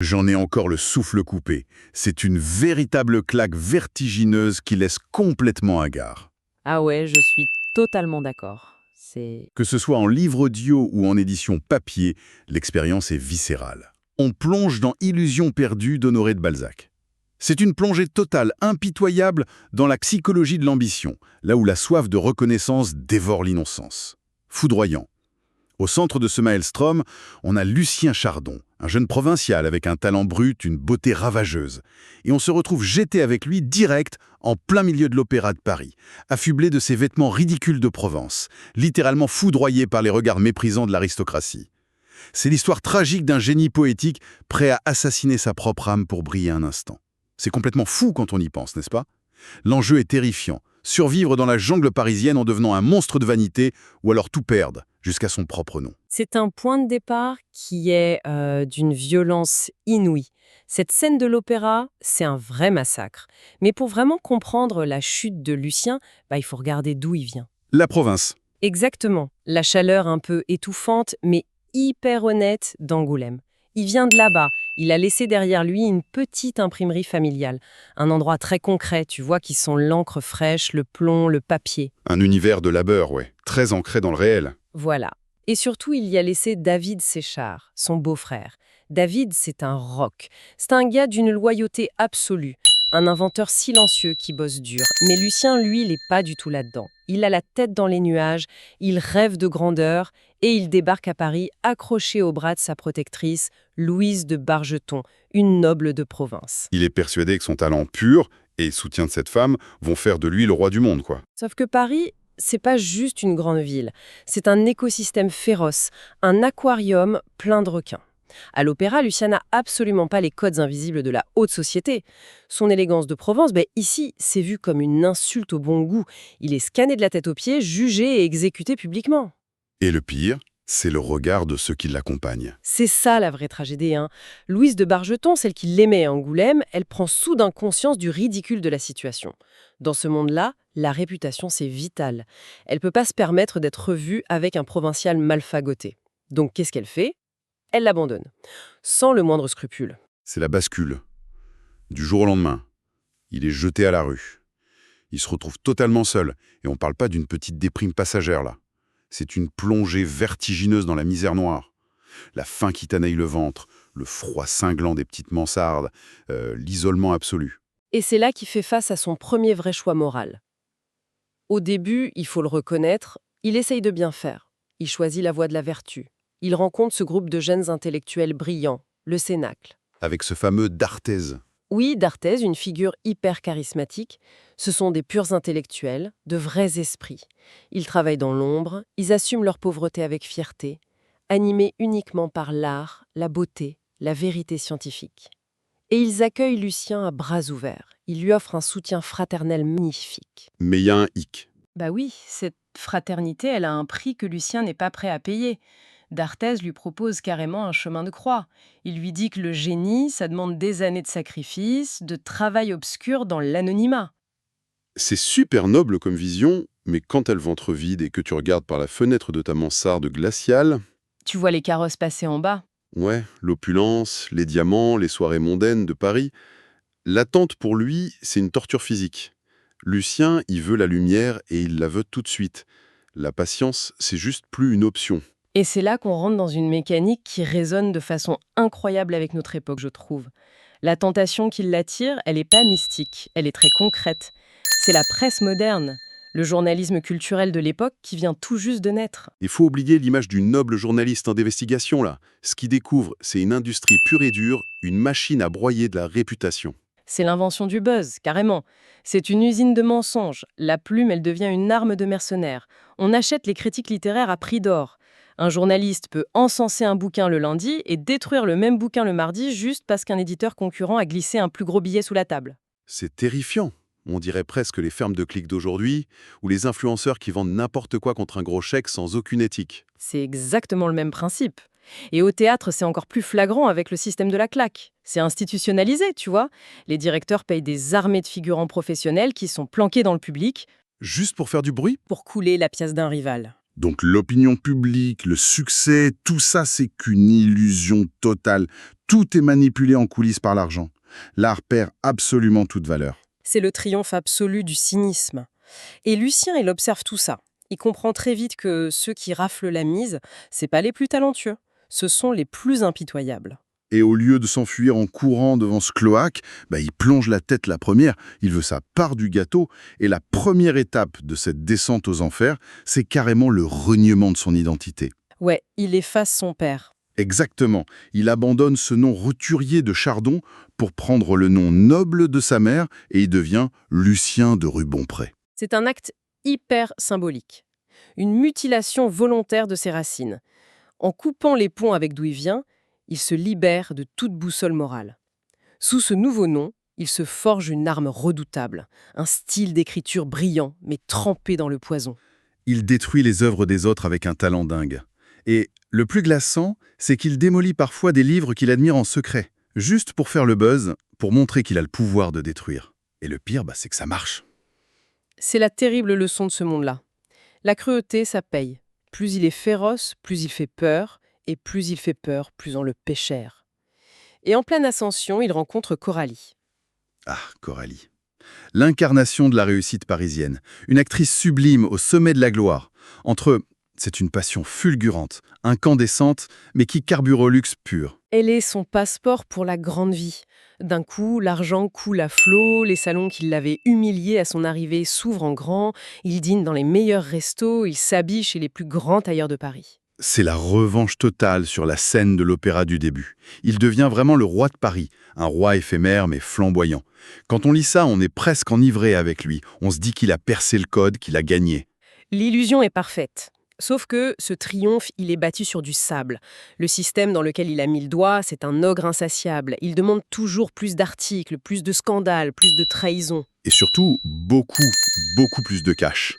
J'en ai encore le souffle coupé. C'est une véritable claque vertigineuse qui laisse complètement hagard. Ah ouais, je suis totalement d'accord. C'est... Que ce soit en livre audio ou en édition papier, l'expérience est viscérale. On plonge dans Illusions perdues d'Honoré de Balzac. C'est une plongée totale, impitoyable dans la psychologie de l'ambition, là où la soif de reconnaissance dévore l'innocence. Foudroyant. Au centre de ce maelstrom, on a Lucien Chardon, un jeune provincial avec un talent brut, une beauté ravageuse. Et on se retrouve jeté avec lui direct en plein milieu de l'Opéra de Paris, affublé de ses vêtements ridicules de Provence, littéralement foudroyé par les regards méprisants de l'aristocratie. C'est l'histoire tragique d'un génie poétique prêt à assassiner sa propre âme pour briller un instant. C'est complètement fou quand on y pense, n'est-ce pas? L'enjeu est terrifiant. Survivre dans la jungle parisienne en devenant un monstre de vanité ou alors tout perdre, jusqu'à son propre nom. C'est un point de départ qui est d'une violence inouïe. Cette scène de l'opéra, c'est un vrai massacre. Mais pour vraiment comprendre la chute de Lucien, il faut regarder d'où il vient. La province. Exactement. La chaleur un peu étouffante, mais hyper honnête d'Angoulême. Il vient de là-bas. Il a laissé derrière lui une petite imprimerie familiale. Un endroit très concret, tu vois, qui sont l'encre fraîche, le plomb, le papier. Un univers de labeur, ouais, très ancré dans le réel. Voilà. Et surtout, il y a laissé David Séchard, son beau-frère. David, c'est un roc. C'est un gars d'une loyauté absolue. Un inventeur silencieux qui bosse dur. Mais Lucien, lui, il n'est pas du tout là-dedans. Il a la tête dans les nuages, il rêve de grandeur et il débarque à Paris accroché au bras de sa protectrice, Louise de Bargeton, une noble de province. Il est persuadé que son talent pur et soutien de cette femme vont faire de lui le roi du monde, quoi. Sauf que Paris, c'est pas juste une grande ville. C'est un écosystème féroce, un aquarium plein de requins. À l'opéra, Lucien n'a absolument pas les codes invisibles de la haute société. Son élégance de Provence, ici, c'est vu comme une insulte au bon goût. Il est scanné de la tête aux pieds, jugé et exécuté publiquement. Et le pire, c'est le regard de ceux qui l'accompagnent. C'est ça la vraie tragédie, hein. Louise de Bargeton, celle qui l'aimait à Angoulême, elle prend soudain conscience du ridicule de la situation. Dans ce monde-là, la réputation, c'est vital. Elle peut pas se permettre d'être revue avec un provincial mal fagoté. Donc qu'est-ce qu'elle fait? Elle l'abandonne, sans le moindre scrupule. C'est la bascule. Du jour au lendemain, il est jeté à la rue. Il se retrouve totalement seul, et on ne parle pas d'une petite déprime passagère, là. C'est une plongée vertigineuse dans la misère noire. La faim qui tanaille le ventre, le froid cinglant des petites mansardes, l'isolement absolu. Et c'est là qu'il fait face à son premier vrai choix moral. Au début, il faut le reconnaître, il essaye de bien faire. Il choisit la voie de la vertu. Il rencontre ce groupe de jeunes intellectuels brillants, le Cénacle. Avec ce fameux d'Arthez. Oui, d'Arthez, une figure hyper charismatique, ce sont des purs intellectuels, de vrais esprits. Ils travaillent dans l'ombre, ils assument leur pauvreté avec fierté, animés uniquement par l'art, la beauté, la vérité scientifique. Et ils accueillent Lucien à bras ouverts. Ils lui offrent un soutien fraternel magnifique. Mais il y a un hic. Bah oui, cette fraternité, elle a un prix que Lucien n'est pas prêt à payer. D'Arthez lui propose carrément un chemin de croix. Il lui dit que le génie, ça demande des années de sacrifice, de travail obscur dans l'anonymat. C'est super noble comme vision, mais quand t'as le ventre vide et que tu regardes par la fenêtre de ta mansarde glaciale, Tu vois les carrosses passer en bas. ouais, l'opulence, les diamants, les soirées mondaines de Paris, l'attente pour lui, c'est une torture physique. Lucien, il veut la lumière et il la veut tout de suite. La patience, c'est juste plus une option. Et c'est là qu'on rentre dans une mécanique qui résonne de façon incroyable avec notre époque, je trouve. La tentation qui l'attire, elle n'est pas mystique, elle est très concrète. C'est la presse moderne, le journalisme culturel de l'époque qui vient tout juste de naître. Il faut oublier l'image du noble journaliste d'investigation, là. Ce qu'il découvre, c'est une industrie pure et dure, une machine à broyer de la réputation. C'est l'invention du buzz, carrément. C'est une usine de mensonges. La plume, elle devient une arme de mercenaires. On achète les critiques littéraires à prix d'or. Un journaliste peut encenser un bouquin le lundi et détruire le même bouquin le mardi juste parce qu'un éditeur concurrent a glissé un plus gros billet sous la table. C'est terrifiant. On dirait presque les fermes de clics d'aujourd'hui, ou les influenceurs qui vendent n'importe quoi contre un gros chèque sans aucune éthique. C'est exactement le même principe. Et au théâtre, c'est encore plus flagrant avec le système de la claque. C'est institutionnalisé, tu vois. Les directeurs payent des armées de figurants professionnels qui sont planqués dans le public Juste pour faire du bruit? pour couler la pièce d'un rival. Donc l'opinion publique, le succès, tout ça, c'est qu'une illusion totale. Tout est manipulé en coulisses par l'argent. L'art perd absolument toute valeur. C'est le triomphe absolu du cynisme. Et Lucien, il observe tout ça. Il comprend très vite que ceux qui raflent la mise, c'est pas les plus talentueux, ce sont les plus impitoyables. Et au lieu de s'enfuir en courant devant ce cloaque, il plonge la tête la première, il veut sa part du gâteau, et la première étape de cette descente aux enfers, c'est carrément le reniement de son identité. Ouais, il efface son père. Exactement, il abandonne ce nom roturier de Chardon pour prendre le nom noble de sa mère, et il devient Lucien de Rubempré. C'est un acte hyper symbolique. Une mutilation volontaire de ses racines. En coupant les ponts avec d'où il vient, il se libère de toute boussole morale. Sous ce nouveau nom, il se forge une arme redoutable, un style d'écriture brillant, mais trempé dans le poison. Il détruit les œuvres des autres avec un talent dingue. Et le plus glaçant, c'est qu'il démolit parfois des livres qu'il admire en secret, juste pour faire le buzz, pour montrer qu'il a le pouvoir de détruire. Et le pire, c'est que ça marche. C'est la terrible leçon de ce monde-là. La cruauté, ça paye. Plus il est féroce, plus il fait peur, et plus il fait peur, plus on le paie cher. Et en pleine ascension, il rencontre Coralie. Ah, Coralie. L'incarnation de la réussite parisienne. Une actrice sublime au sommet de la gloire. Entre eux, c'est une passion fulgurante, incandescente, mais qui carbure au luxe pur. Elle est son passeport pour la grande vie. D'un coup, l'argent coule à flot, les salons qui l'avaient humilié à son arrivée s'ouvrent en grand, il dîne dans les meilleurs restos, il s'habille chez les plus grands tailleurs de Paris. C'est la revanche totale sur la scène de l'opéra du début. Il devient vraiment le roi de Paris, un roi éphémère mais flamboyant. Quand on lit ça, on est presque enivré avec lui. On se dit qu'il a percé le code, qu'il a gagné. L'illusion est parfaite. Sauf que ce triomphe, il est bâti sur du sable. Le système dans lequel il a mis le doigt, c'est un ogre insatiable. Il demande toujours plus d'articles, plus de scandales, plus de trahisons. Et surtout, beaucoup plus de cash.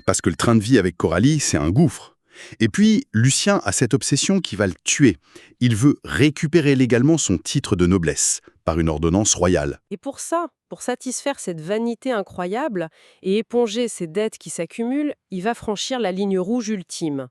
Parce que le train de vie avec Coralie, c'est un gouffre. Et puis, Lucien a cette obsession qui va le tuer. Il veut récupérer légalement son titre de noblesse, par une ordonnance royale. Et pour ça, pour satisfaire cette vanité incroyable et éponger ces dettes qui s'accumulent, il va franchir la ligne rouge ultime.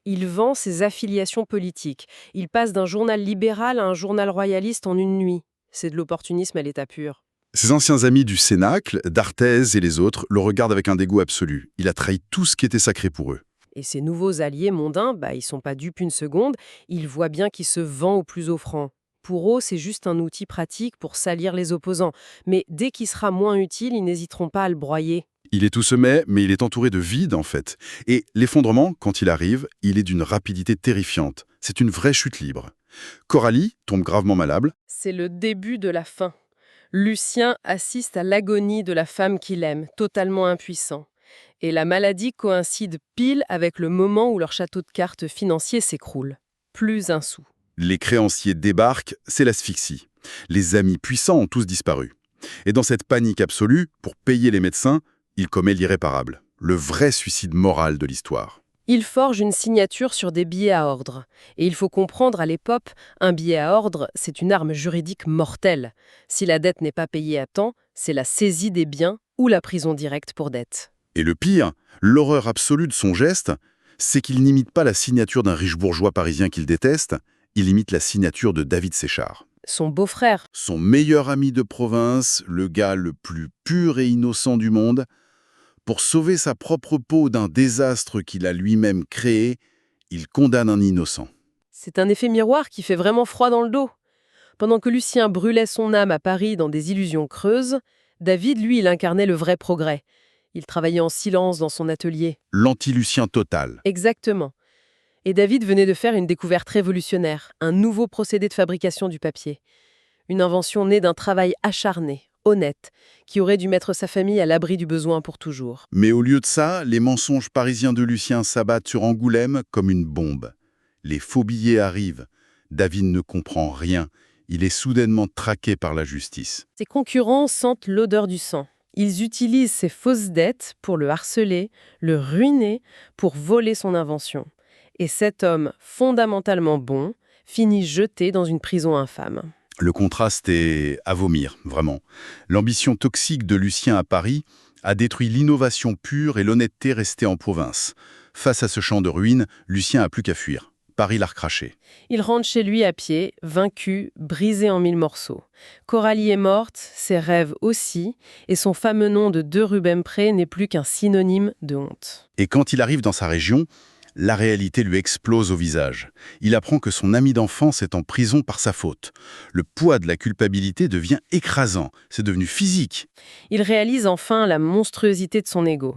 Il vend ses affiliations politiques. Il passe d'un journal libéral à un journal royaliste en une nuit. C'est de l'opportunisme à l'état pur. Ses anciens amis du Cénacle, d'Arthez et les autres, le regardent avec un dégoût absolu. Il a trahi tout ce qui était sacré pour eux. Et ces nouveaux alliés mondains, ils sont pas dupes une seconde, ils voient bien qu'il se vend au plus offrant. Pour eux, c'est juste un outil pratique pour salir les opposants. Mais dès qu'il sera moins utile, ils n'hésiteront pas à le broyer. Il est tout semé, mais il est entouré de vide, en fait. Et l'effondrement, quand il arrive, il est d'une rapidité terrifiante. C'est une vraie chute libre. Coralie tombe gravement malade. C'est le début de la fin. Lucien assiste à l'agonie de la femme qu'il aime, totalement impuissant. Et la maladie coïncide pile avec le moment où leur château de cartes financier s'écroule. Plus un sou. Les créanciers débarquent, c'est l'asphyxie. Les amis puissants ont tous disparu. Et dans cette panique absolue, pour payer les médecins, il commet l'irréparable. Le vrai suicide moral de l'histoire. Il forge une signature sur des billets à ordre. Et il faut comprendre, à l'époque, un billet à ordre, c'est une arme juridique mortelle. Si la dette n'est pas payée à temps, c'est la saisie des biens ou la prison directe pour dette. Et le pire, l'horreur absolue de son geste, c'est qu'il n'imite pas la signature d'un riche bourgeois parisien qu'il déteste, il imite la signature de David Séchard. Son beau-frère. Son meilleur ami de province, le gars le plus pur et innocent du monde. Pour sauver sa propre peau d'un désastre qu'il a lui-même créé, il condamne un innocent. C'est un effet miroir qui fait vraiment froid dans le dos. Pendant que Lucien brûlait son âme à Paris dans des illusions creuses, David, lui, il incarnait le vrai progrès. Il travaillait en silence dans son atelier. L'anti-Lucien total. Exactement. Et David venait de faire une découverte révolutionnaire, un nouveau procédé de fabrication du papier. Une invention née d'un travail acharné, honnête, qui aurait dû mettre sa famille à l'abri du besoin pour toujours. Mais au lieu de ça, les mensonges parisiens de Lucien s'abattent sur Angoulême comme une bombe. Les faux billets arrivent. David ne comprend rien. Il est soudainement traqué par la justice. Ses concurrents sentent l'odeur du sang. Ils utilisent ses fausses dettes pour le harceler, le ruiner, pour voler son invention. Et cet homme, fondamentalement bon, finit jeté dans une prison infâme. Le contraste est à vomir, vraiment. L'ambition toxique de Lucien à Paris a détruit l'innovation pure et l'honnêteté restée en province. Face à ce champ de ruines, Lucien n'a plus qu'à fuir. Paris l'a recraché. Il rentre chez lui à pied, vaincu, brisé en 1000 morceaux. Coralie est morte, ses rêves aussi, et son fameux nom de 2 Rubempré n'est plus qu'un synonyme de honte. Et quand il arrive dans sa région, la réalité lui explose au visage. Il apprend que son ami d'enfance est en prison par sa faute. Le poids de la culpabilité devient écrasant, c'est devenu physique. Il réalise enfin la monstruosité de son ego.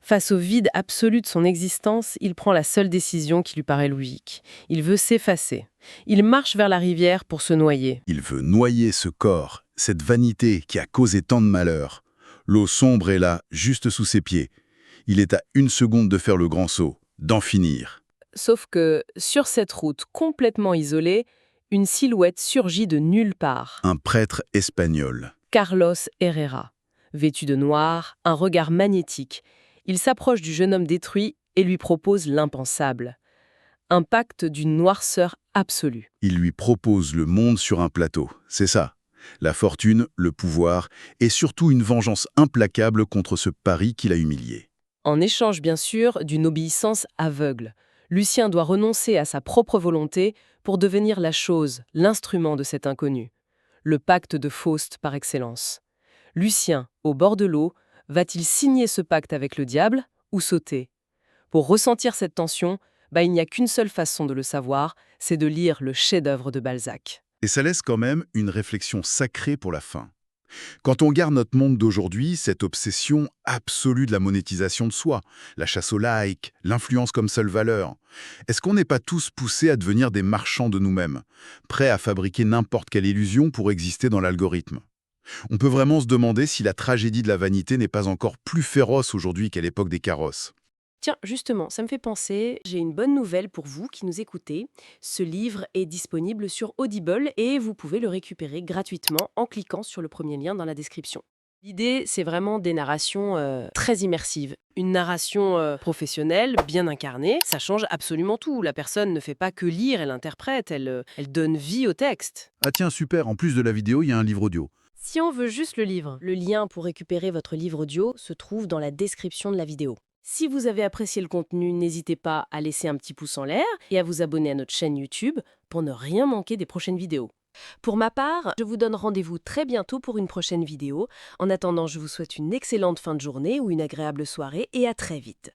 Face au vide absolu de son existence, il prend la seule décision qui lui paraît logique. Il veut s'effacer. Il marche vers la rivière pour se noyer. Il veut noyer ce corps, cette vanité qui a causé tant de malheur. L'eau sombre est là, juste sous ses pieds. Il est à 1 seconde de faire le grand saut, d'en finir. Sauf que, sur cette route complètement isolée, une silhouette surgit de nulle part. Un prêtre espagnol. Carlos Herrera. Vêtu de noir, un regard magnétique, il s'approche du jeune homme détruit et lui propose l'impensable. Un pacte d'une noirceur absolue. Il lui propose le monde sur un plateau, c'est ça. La fortune, le pouvoir et surtout une vengeance implacable contre ce Paris qu'il a humilié. En échange, bien sûr, d'une obéissance aveugle. Lucien doit renoncer à sa propre volonté pour devenir la chose, l'instrument de cet inconnu. Le pacte de Faust par excellence. Lucien, au bord de l'eau, va-t-il signer ce pacte avec le diable ou sauter? Pour ressentir cette tension, il n'y a qu'une seule façon de le savoir, c'est de lire le chef-d'œuvre de Balzac. Et ça laisse quand même une réflexion sacrée pour la fin. Quand on regarde notre monde d'aujourd'hui, cette obsession absolue de la monétisation de soi, la chasse aux likes, l'influence comme seule valeur, est-ce qu'on n'est pas tous poussés à devenir des marchands de nous-mêmes, prêts à fabriquer n'importe quelle illusion pour exister dans l'algorithme? On peut vraiment se demander si la tragédie de la vanité n'est pas encore plus féroce aujourd'hui qu'à l'époque des carrosses. Tiens, justement, ça me fait penser, j'ai une bonne nouvelle pour vous qui nous écoutez. Ce livre est disponible sur Audible et vous pouvez le récupérer gratuitement en cliquant sur le premier lien dans la description. L'idée, c'est vraiment des narrations très immersives. Une narration professionnelle, bien incarnée, ça change absolument tout. La personne ne fait pas que lire, elle interprète, elle donne vie au texte. Ah tiens, super, en plus de la vidéo, il y a un livre audio. Si on veut juste le livre, le lien pour récupérer votre livre audio se trouve dans la description de la vidéo. Si vous avez apprécié le contenu, n'hésitez pas à laisser un petit pouce en l'air et à vous abonner à notre chaîne YouTube pour ne rien manquer des prochaines vidéos. Pour ma part, je vous donne rendez-vous très bientôt pour une prochaine vidéo. En attendant, je vous souhaite une excellente fin de journée ou une agréable soirée et à très vite.